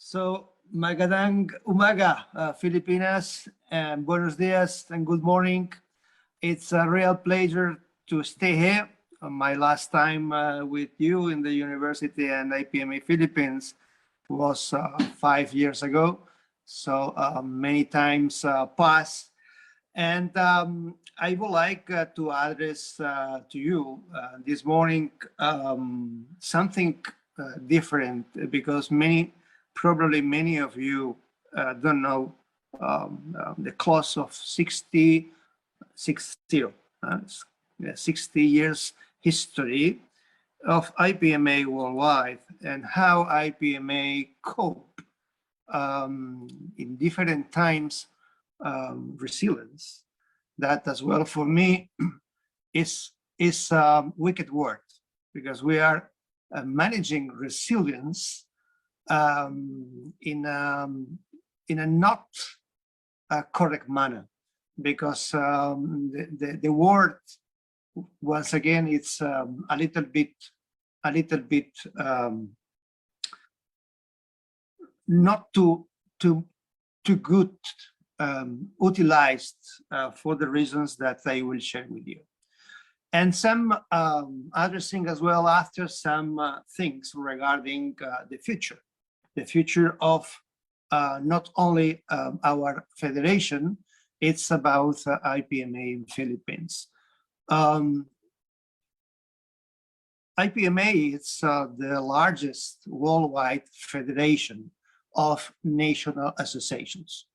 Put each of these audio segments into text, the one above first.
So, magandang umaga, Filipinas, and buenos dias, and good morning. It's a real pleasure to stay here. My last time with you in the university and IPMA Philippines was 5 years ago. So many times passed. And I would like to address to you this morning something different, because probably many of you don't know the clause of 60 years history of IPMA worldwide, and how IPMA cope in different times resilience. That as well for me is a wicked word, because we are managing resilience in a not correct manner, because the word, once again, it's a little bit not too good utilized for the reasons that I will share with you. And some other things as well, after some things regarding the future of not only our federation, it's about IPMA in Philippines. IPMA is the largest worldwide federation of national associations.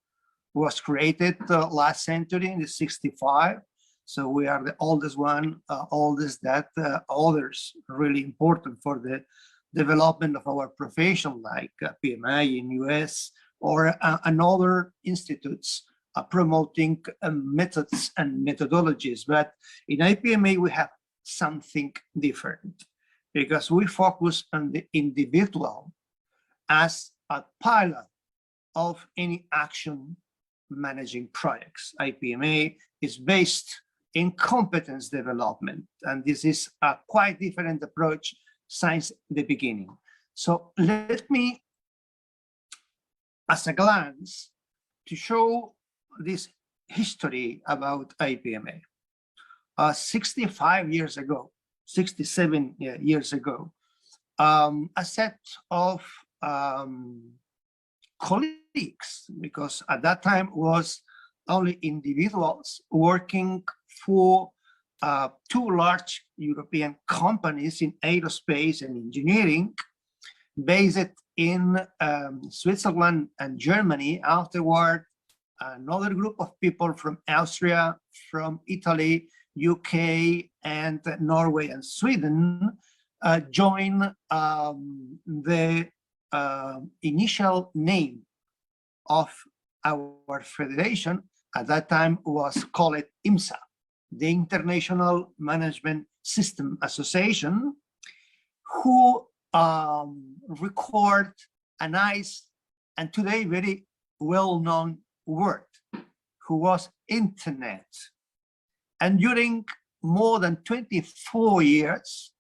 It was created last century in the 65. So we are the oldest one, oldest that others really important for the development of our profession, like PMI in US or another institutes promoting methods and methodologies. But in IPMA, we have something different, because we focus on the individual as a pilot of any action managing projects. IPMA is based in competence development, and this is a quite different approach since the beginning. So let me, as a glance, to show this history about IPMA. 67 years ago, a set of colleagues, because at that time was only individuals working for two large European companies in aerospace and engineering, based in Switzerland and Germany. Afterward, another group of people from Austria, from Italy, UK, and Norway and Sweden joined the initial name of our federation. At that time was called IMSA, the International Management System Association, who record a nice and today very well-known word, who was internet. And during more than 24 years,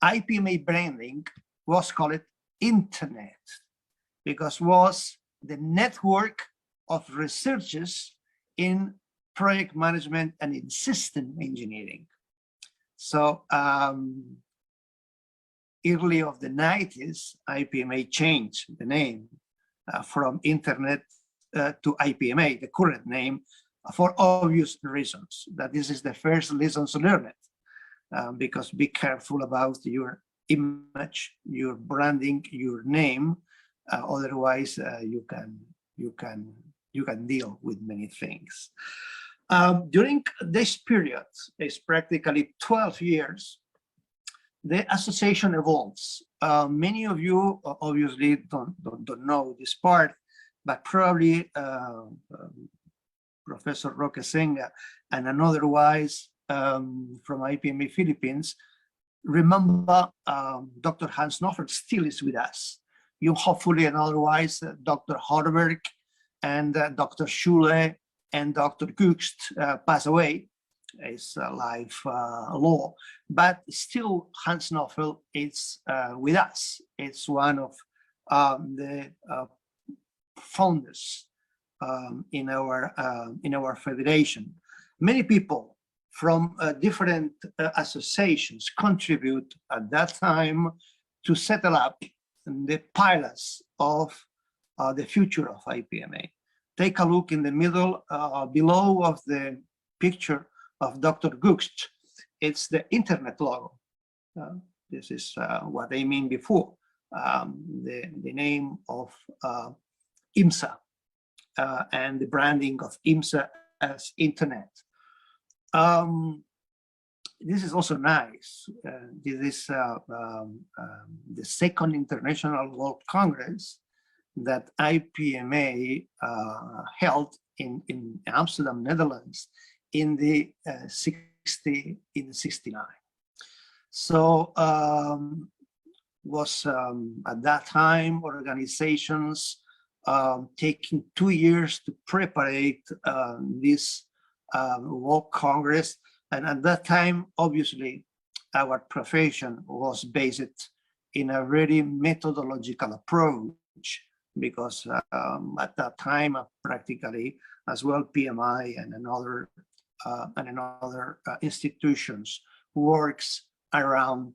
IPMA branding was called internet, because was the network of researchers in project management and in system engineering. So early of the 90s, IPMA changed the name from internet to IPMA, the current name, for obvious reasons. That this is the first lessons learned, because be careful about your image, your branding, your name. Otherwise, you can deal with many things. During this period, it's practically 12 years, the association evolves. Many of you obviously don't know this part, but probably Professor Roque Senga and another wise from IPMA Philippines remember Dr. Hans Knopfler still is with us. You hopefully, and otherwise, Dr. Harberg and Dr. Schule and Dr. Gugst pass away. It's life law, but still Hans Knopfler is with us. It's one of the founders in our federation. Many people from different associations contribute at that time to settle up the pillars of the future of IPMA. Take a look in the middle, below of the picture of Dr.Jesus. It's the internet logo. This is what I mean before, the name of IMSA and the branding of IMSA as internet. This is also nice. This is the second International World Congress that IPMA held in Amsterdam, Netherlands, in the 69. So was at that time organizations taking 2 years to prepare this World Congress. And at that time, obviously, our profession was based in a very methodological approach, because at that time, practically as well, PMI and another institutions works around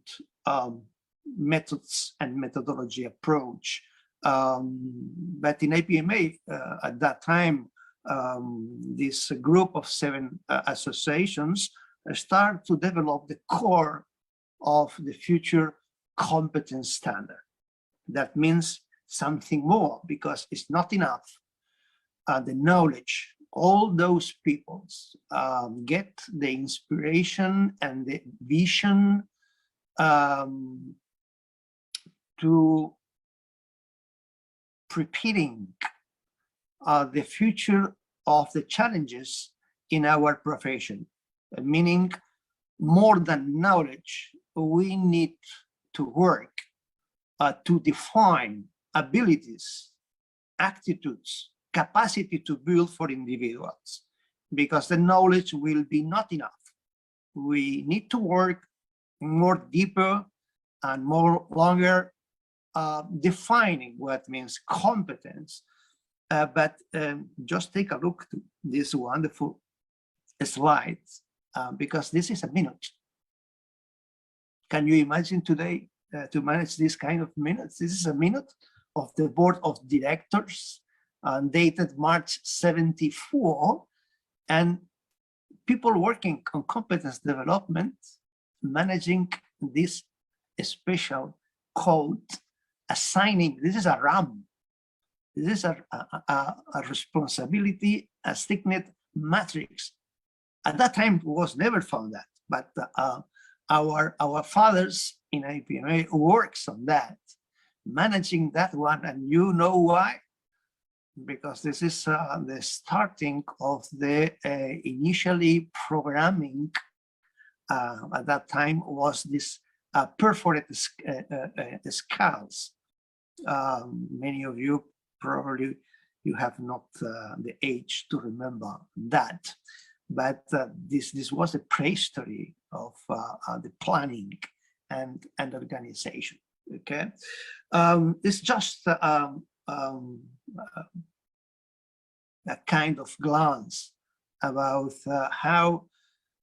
methods and methodology approach. But in IPMA at that time, this group of 7 associations start to develop the core of the future competence standard. That means something more, because it's not enough. The knowledge, all those peoples get the inspiration and the vision to preparing the future of the challenges in our profession, meaning more than knowledge, we need to work to define abilities, attitudes, capacity to build for individuals, because the knowledge will be not enough. We need to work more deeper and more longer defining what means competence. But just take a look to this wonderful slides, because this is a minute. Can you imagine today to manage this kind of minutes? This is a minute of the board of directors, dated March 74, and people working on competence development, managing this special code, assigning, this is a RAM, this is a responsibility, a signet matrix. At that time, was never found that, but our fathers in IPMA works on that, managing that one, and you know why? Because this is the starting of the initially programming. At that time was this perforated skulls. Many of you probably you have not the age to remember that, but this was a prehistory of the planning and organization. Okay, it's just a kind of glance about how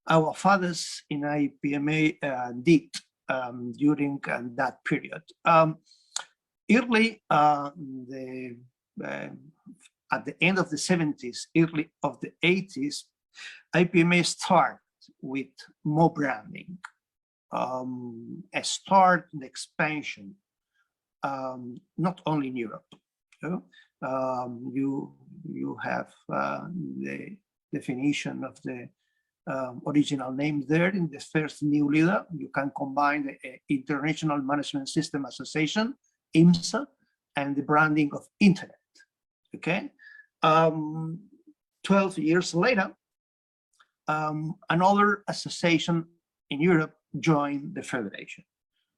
our fathers in IPMA did during that period. Early, at the end of the 70s, early of the 80s, IPMA started with more branding, a start in expansion, not only in Europe. You have the definition of the original name there in the first new leader. You can combine the International Management System Association, IMSA, and the branding of Internet. Okay, 12 years later, another association in Europe joined the federation,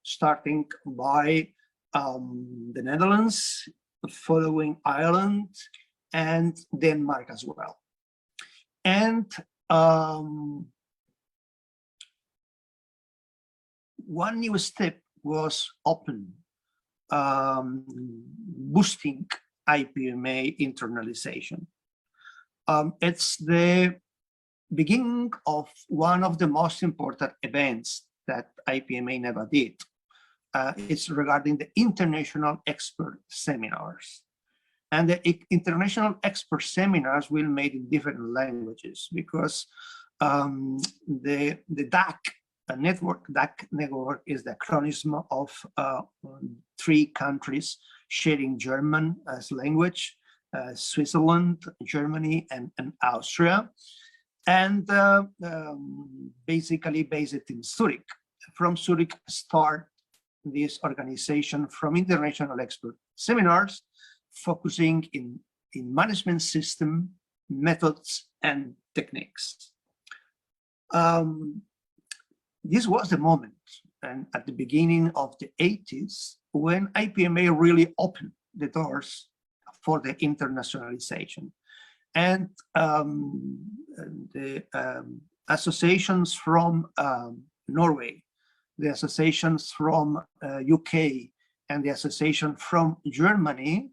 starting by the Netherlands, following Ireland and Denmark as well. And one new step was open boosting IPMA internalization. It's the beginning of one of the most important events that IPMA never did. It's regarding the international expert seminars. And the international expert seminars will be made in different languages because the DAC network, DAC network is the acronym of 3 countries sharing German as language, Switzerland, Germany, and Austria, and basically based in Zurich. From Zurich start this organization from international expert seminars, focusing in management system, methods, and techniques. This was the moment, and at the beginning of the 80s, when IPMA really opened the doors for the internationalization. And the associations from Norway, the associations from UK, and the association from Germany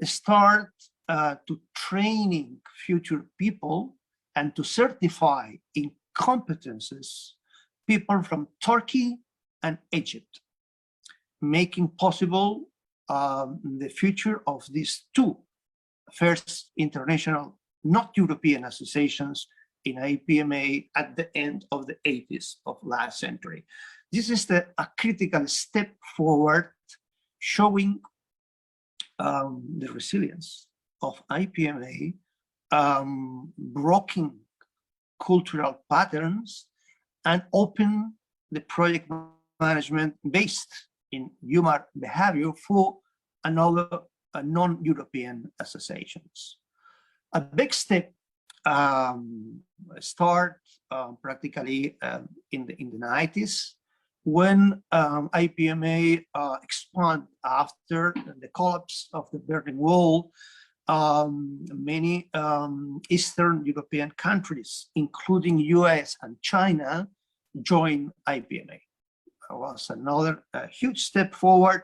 start to training future people and to certify in competences people from Turkey and Egypt, making possible the future of these 2 first international, not European associations in IPMA at the end of the 80s of last century. This is a critical step forward, showing the resilience of IPMA, breaking cultural patterns, and open the project management based in human behavior for another non-European associations. A big step start practically in the 90s, when IPMA expand after the collapse of the Berlin Wall. Many Eastern European countries, including US and China, joined IPMA. It was another huge step forward.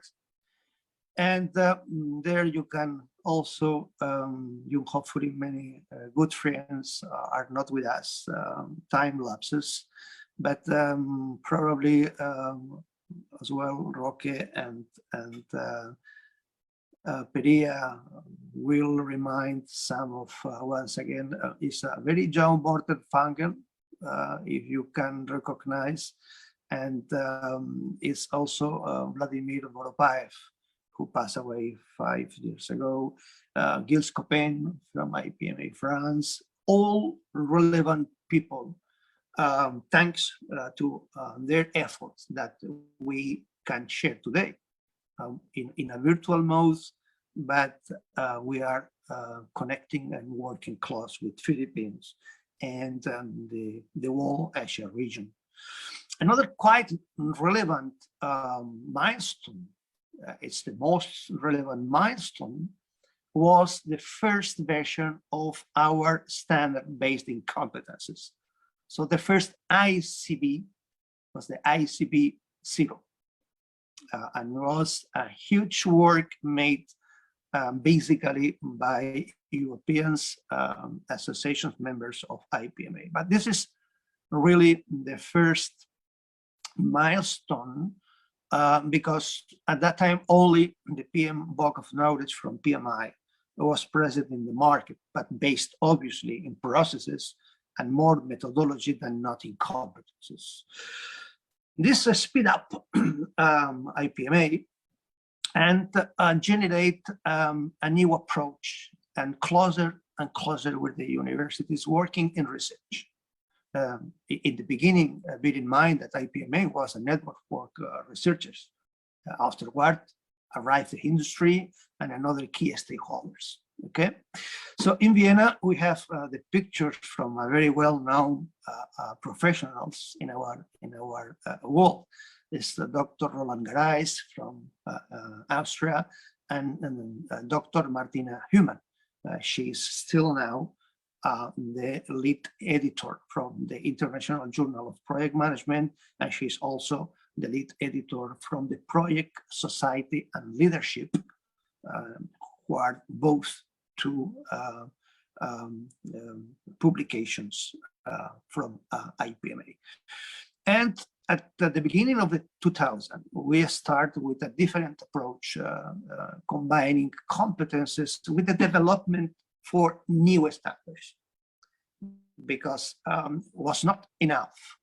And there you can also, you hopefully many good friends are not with us, time lapses, but probably as well Roque and Peria will remind some of, once again, is a very young Morten Fangel, if you can recognize, and it's also Vladimir Voropaev, who passed away 5 years ago, Gilles Copin from IPMA France, all relevant people, thanks to their efforts that we can share today in a virtual mode, but we are connecting and working close with Philippines and the whole Asia region. Another quite relevant milestone, it's the most relevant milestone, was the first version of our standard based in competences. So the first ICB was the ICB 0. And was a huge work made basically by Europeans, associations members of IPMA. But this is really the first milestone because at that time only the PM bulk of knowledge from PMI was present in the market, but based obviously in processes and more methodology than not in competences. This speed up IPMA and generate a new approach and closer with the universities working in research. In the beginning, bear in mind that IPMA was a network for researchers. Afterward, arrived the industry and another key stakeholders. Okay, so in Vienna we have the pictures from a very well-known professionals in our world. It's Dr. Roland Garais from Austria and Dr. Martina Human. She's still now the lead editor from the International Journal of Project Management, and she's also the lead editor from the Project, Society, and Leadership, who are both two publications from IPMA. And at the beginning of the 2000, we start with a different approach, combining competences with the development for new standards, because it was not enough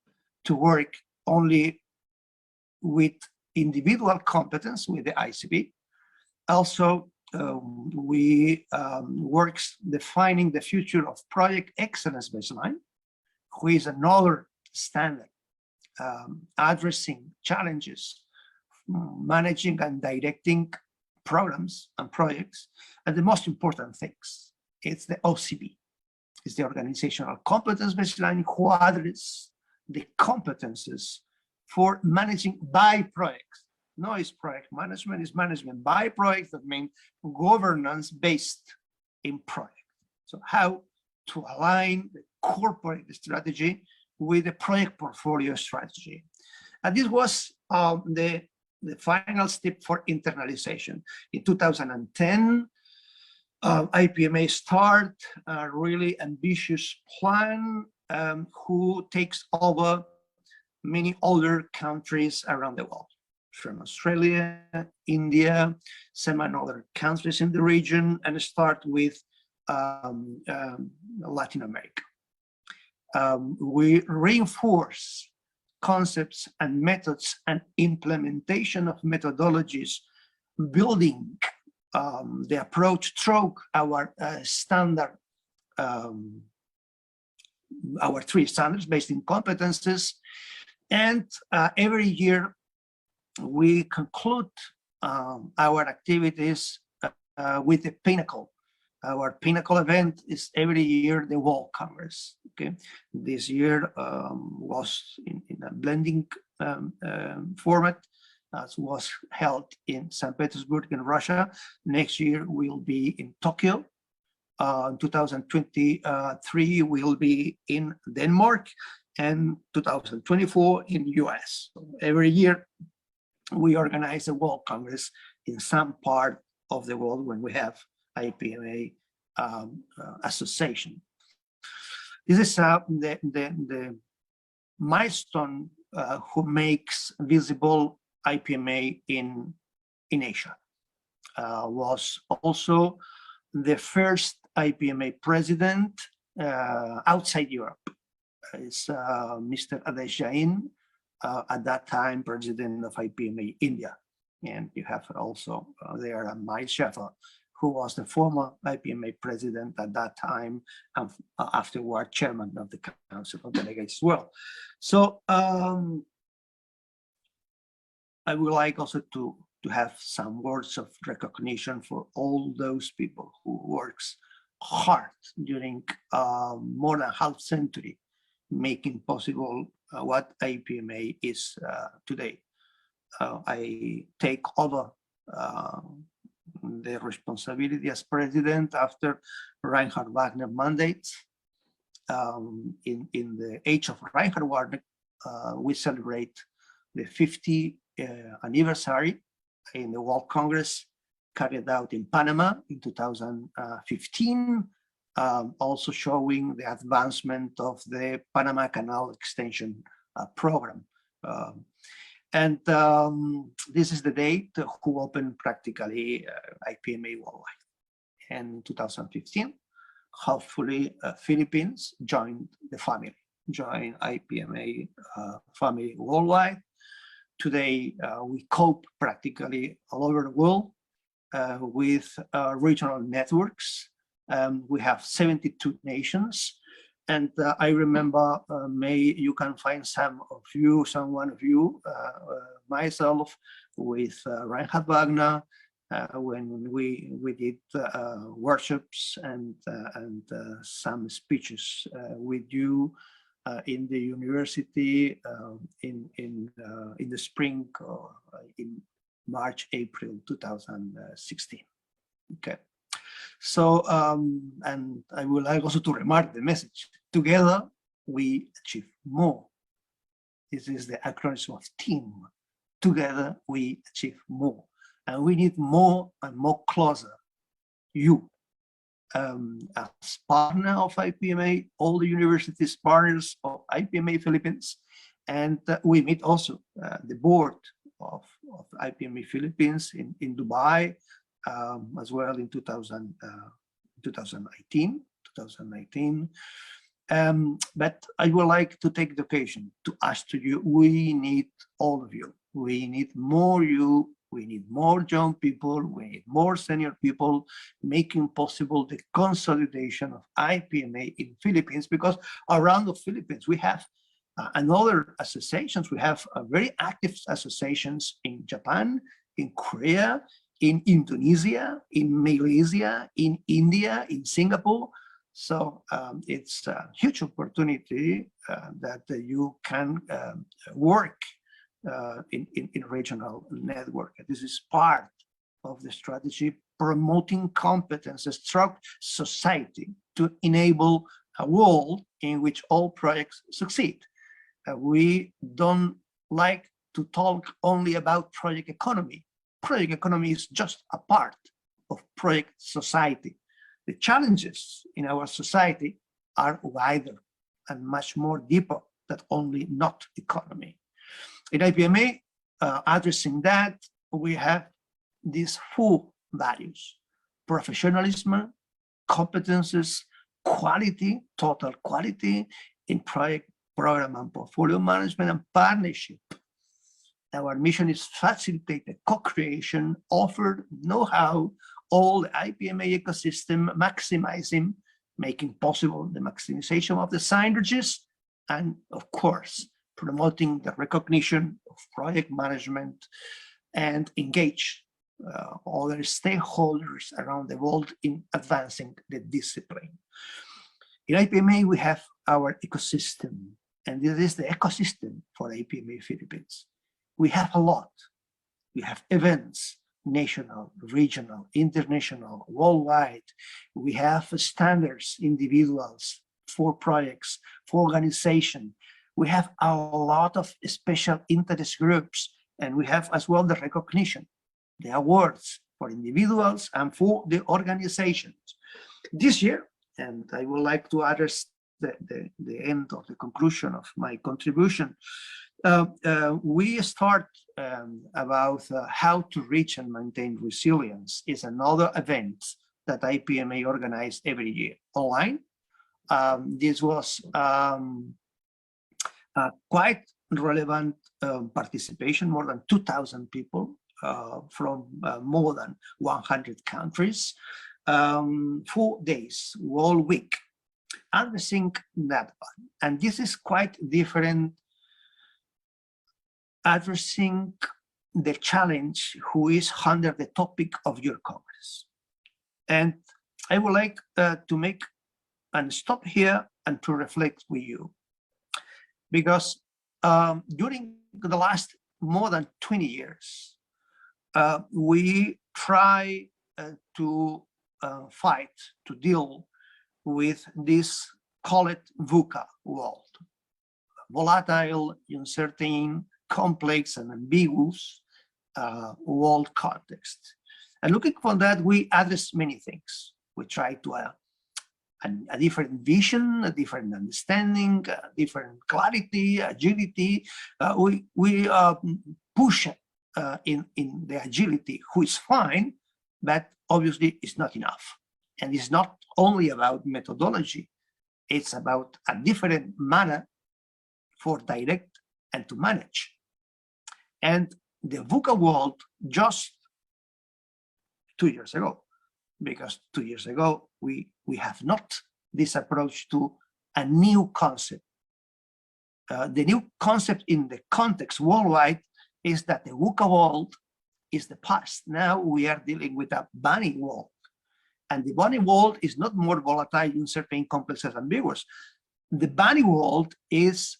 to work only with individual competence with the ICP. Also, we works defining the future of Project Excellence Baseline, who is another standard addressing challenges, managing and directing programs and projects. And the most important things, it's the OCB, it's the Organizational Competence Baseline, who address the competences for managing by projects. No, it's project management, is management by projects. That means governance based in project. So how to align the corporate strategy with the project portfolio strategy. And this was the final step for internalization. In 2010, IPMA start a really ambitious plan who takes over many other countries around the world, from Australia, India, some other countries in the region, and start with Latin America. We reinforce concepts and methods and implementation of methodologies, building the approach through our standard, our 3 standards based in competences. And every year we conclude our activities with the pinnacle. Our pinnacle event is every year the World Congress. Okay, this year was in a blending format, as was held in St. Petersburg in Russia. Next year will be in Tokyo. 2023 will be in Denmark, and 2024 in US. So every year we organize a World Congress in some part of the world when we have IPMA association. This is the milestone who makes visible IPMA in Asia. Was also the first IPMA president outside Europe. It's Mr. Adesh Jain, at that time president of IPMA India. And you have also there Mike Sheffer, who was the former IPMA president at that time, and afterward chairman of the Council of Delegates as well. So I would like also to have some words of recognition for all those people who works hard during more than half century, making possible what IPMA is today. I take over the responsibility as president after Reinhard Wagner mandate. In the age of Reinhard Wagner, we celebrate the 50th anniversary in the World Congress carried out in Panama in 2015, also showing the advancement of the Panama Canal Extension program. And this is the date who opened practically IPMA worldwide. In 2015, hopefully Philippines joined the family, joined IPMA family worldwide. Today, we cope practically all over the world with regional networks. We have 72 nations. And I remember, you can find some of you, someone of you, myself, with Reinhard Wagner, when we did workshops and some speeches with you in the university in the spring, in March, April 2016. Okay. So, and I would like also to remark the message. Together, we achieve more. This is the acronym of team. together we achieve more. And we need more and more closer you as partner of IPMA, all the universities partners of IPMA Philippines, and we meet also the board of IPMA Philippines in Dubai, as well in 2019. But I would like to take the occasion to ask to you, we need all of you. We need more you. We need more young people. We need more senior people making possible the consolidation of IPMA in Philippines, because around the Philippines, we have another associations. We have very active associations in Japan, in Korea, in Indonesia, in Malaysia, in India, in Singapore. So it's a huge opportunity that you can work in regional network. This is part of the strategy, promoting competence, a strong society to enable a world in which all projects succeed. We don't like to talk only about project economy. Project economy is just a part of project society. The challenges in our society are wider and much more deeper than only not economy. In IPMA, addressing that, we have these 4 values: professionalism, competences, quality, total quality in project, program, and portfolio management, and partnership. Our mission is facilitate the co-creation, offer know-how, all the IPMA ecosystem, maximizing, making possible the maximization of the synergies, and of course, promoting the recognition of project management and engage other stakeholders around the world in advancing the discipline. In IPMA, we have our ecosystem, and this is the ecosystem for IPMA Philippines. We have a lot. We have events, national, regional, international, worldwide. We have standards, individuals, for projects, for organization. We have a lot of special interest groups, and we have as well the recognition, the awards for individuals and for the organizations. This year, and I would like to address the end of the conclusion of my contribution, we start about how to reach and maintain resilience is another event that IPMA organized every year online. This was quite relevant participation, more than 2,000 people from more than 100 countries, 4 days, all week, addressing that one. And this is quite different, addressing the challenge who is under the topic of your Congress. And I would like to make and stop here and to reflect with you, because during the last more than 20 years, we try to fight, to deal with this, call it VUCA world, volatile, uncertain, complex, and ambiguous world context. And looking for that, we address many things. We try to a different vision, a different understanding, a different clarity, agility. We push in the agility, who is fine, but obviously it's not enough. And it's not only about methodology, it's about a different manner for direct and to manage. And the VUCA world just 2 years ago, because 2 years ago, we have not this approach to a new concept. The new concept in the context worldwide is that the VUCA world is the past. Now we are dealing with a bunny world. And the bunny world is not more volatile, uncertain, complex, and ambiguous. The bunny world is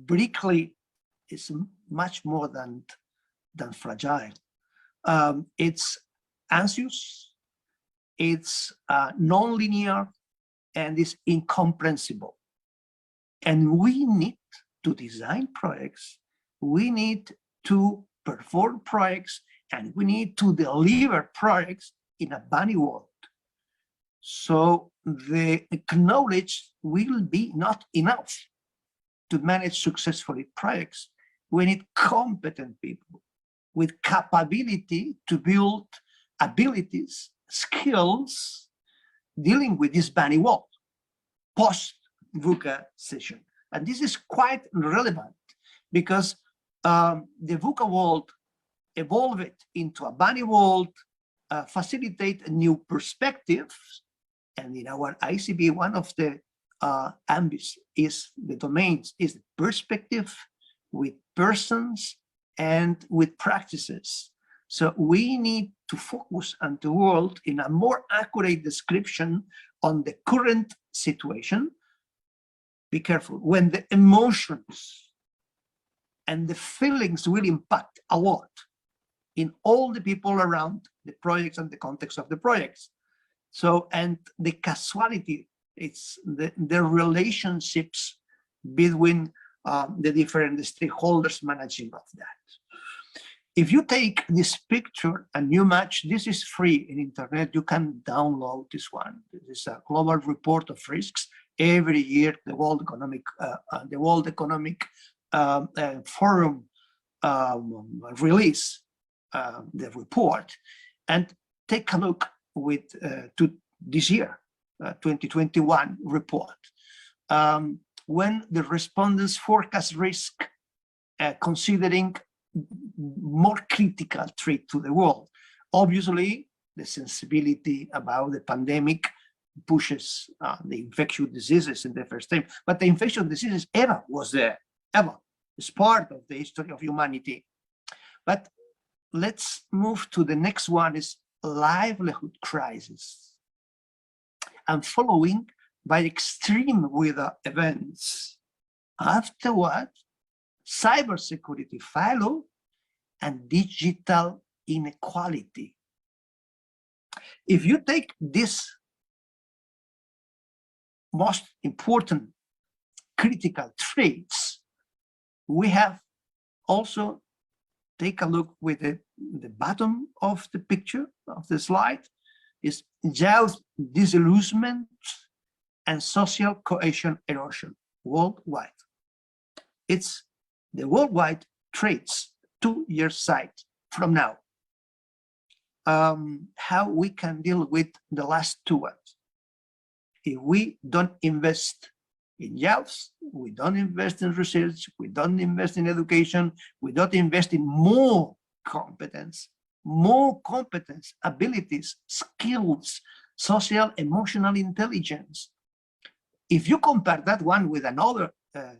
briefly, is much more than fragile. It's anxious, it's non-linear, and it's incomprehensible. And we need to design projects we need to perform projects and we need to deliver projects in a bunny world. So the knowledge will be not enough to manage successfully projects. We need competent people with capability to build abilities, skills, dealing with this bunny world post-VUCA session. And this is quite relevant because the VUCA world evolved into a bunny world, facilitate new perspectives. And in our ICB, one of the ambits is the domains is perspective with persons and with practices. So we need to focus on the world in a more accurate description on the current situation. Be careful when the emotions and the feelings will impact a lot in all the people around the projects and the context of the projects. So, and the causality, it's the relationships between the different stakeholders managing of that. If you take this picture and you match, this is free in internet, you can download this one. This is a global report of risks. Every year, the World Economic Forum release the report, and take a look with to this year, 2021 report, when the respondents forecast risk considering more critical threat to the world. Obviously, the sensibility about the pandemic pushes the infectious diseases in the first time, but the infectious diseases ever was there, ever. It's part of the history of humanity. But let's move to the next one, is livelihood crisis. And following by extreme weather events. Afterward, cybersecurity follow, and digital inequality. If you take this most important critical traits, we have also take a look with the bottom of the picture of the slide is youth disillusionment and social cohesion erosion worldwide. It's the worldwide traits 2 years sight from now. How we can deal with the last two ones. If we don't invest in youth, we don't invest in research, we don't invest in education, we don't invest in more competence, abilities, skills, social, emotional intelligence. If you compare that one with another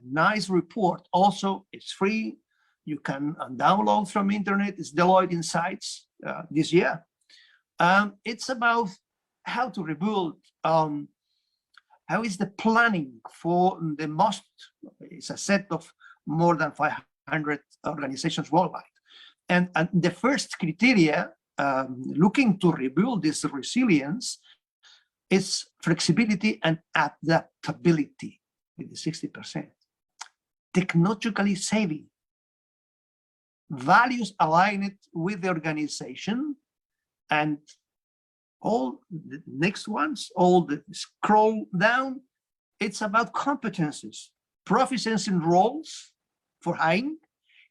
nice report, also it's free, you can download from internet, it's Deloitte Insights this year. It's about how to rebuild, how is the planning for the most, it's a set of more than 500 organizations worldwide. And the first criteria looking to rebuild this resilience is flexibility and adaptability with the 60%. Technologically savvy, values aligned with the organization, and all the next ones, all the scroll down, it's about competencies, proficiency in roles for hiring,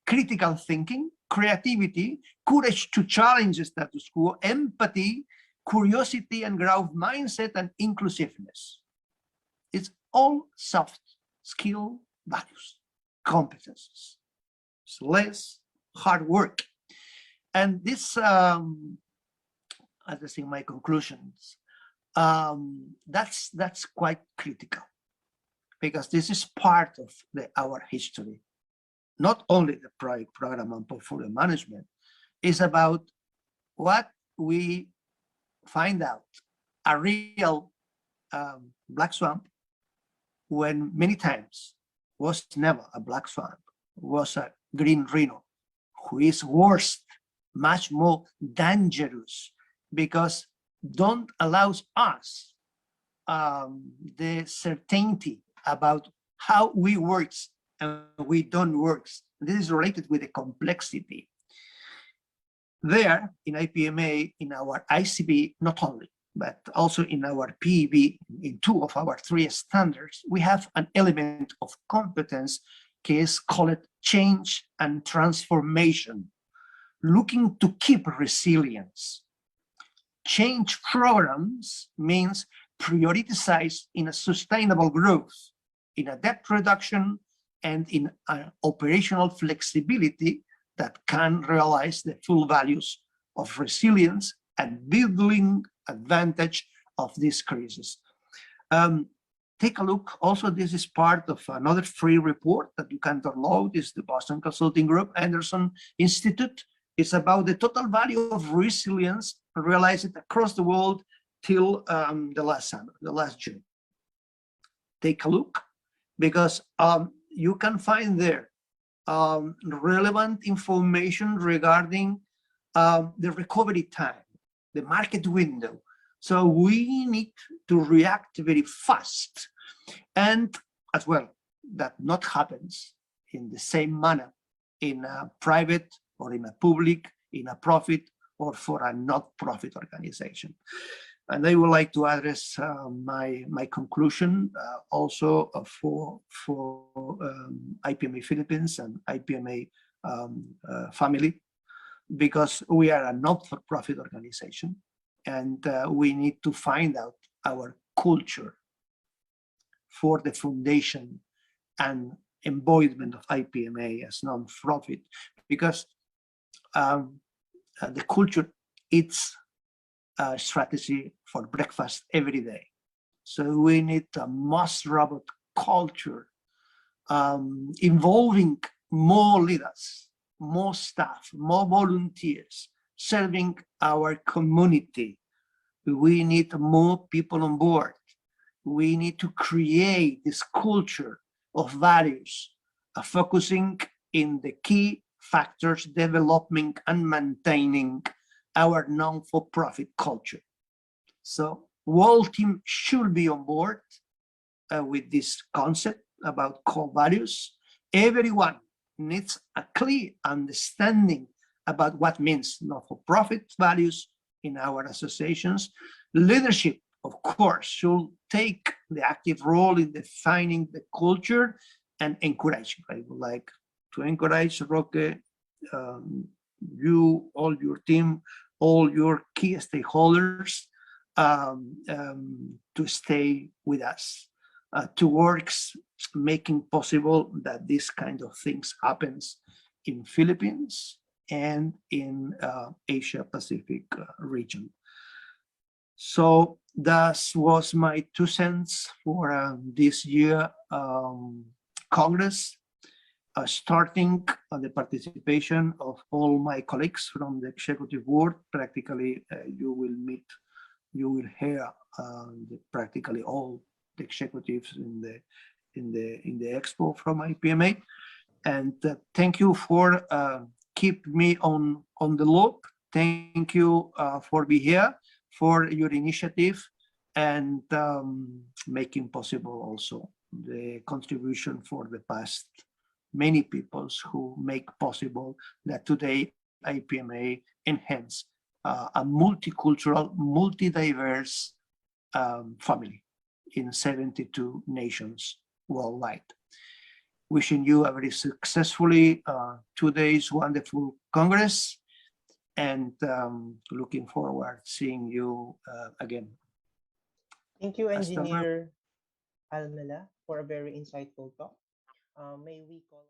critical thinking, creativity, courage to challenge the status quo, empathy, curiosity and growth mindset, and inclusiveness. It's all soft skill values, competencies. It's less hard work. And this, as I think my conclusions, that's quite critical, because this is part of our history. Not only the project, program, and portfolio management is about what we find out, a real black swamp, when many times was never a black swamp, was a green rhino, who is worse, much more dangerous, because don't allow us the certainty about how we works and we don't works This is related with the complexity. There, in IPMA, in our ICB, not only, but also in our PEB, in 2 of our 3 standards, we have an element of competence case called change and transformation, looking to keep resilience. Change programs means prioritize in a sustainable growth, in a debt reduction, and in an operational flexibility that can realize the full values of resilience and building advantage of these crises. Take a look. Also, this is part of another free report that you can download. Is the Boston Consulting Group Anderson Institute. It's about the total value of resilience realized across the world till the last summer, the last June. Take a look, because you can find there relevant information regarding the recovery time, the market window. So we need to react very fast, and as well, that not happens in the same manner in a private or in a public, in a profit or for a not-profit organization. And I would like to address my conclusion also for IPMA Philippines and IPMA family, because we are a not-for-profit organization, and we need to find out our culture for the foundation and embodiment of IPMA as non-profit, because the culture, it's a strategy for breakfast every day. So we need a most robot culture involving more leaders, more staff, more volunteers, serving our community. We need more people on board. We need to create this culture of values, focusing in the key factors, developing and maintaining our non-for-profit culture. So whole team should be on board with this concept about core values. Everyone needs a clear understanding about what means not-for-profit values in our associations. Leadership, of course, should take the active role in defining the culture and encouraging. I would like to encourage Roque, you, all your team, all your key stakeholders to stay with us, to work making possible that this kind of things happens in Philippines and in Asia Pacific region. So that was my 2 cents for this year Congress, starting the participation of all my colleagues from the executive board. Practically, you will hear practically all the executives in the expo from IPMA. And thank you for keep me on the loop. Thank you for being here, for your initiative, and making possible also the contribution for the past many peoples who make possible that today IPMA enhance a multicultural, multi-diverse family in 72 nations worldwide. Wishing you a very successfully 2 days wonderful Congress, and looking forward seeing you again. Thank you, Engineer Almela, for a very insightful talk. May we call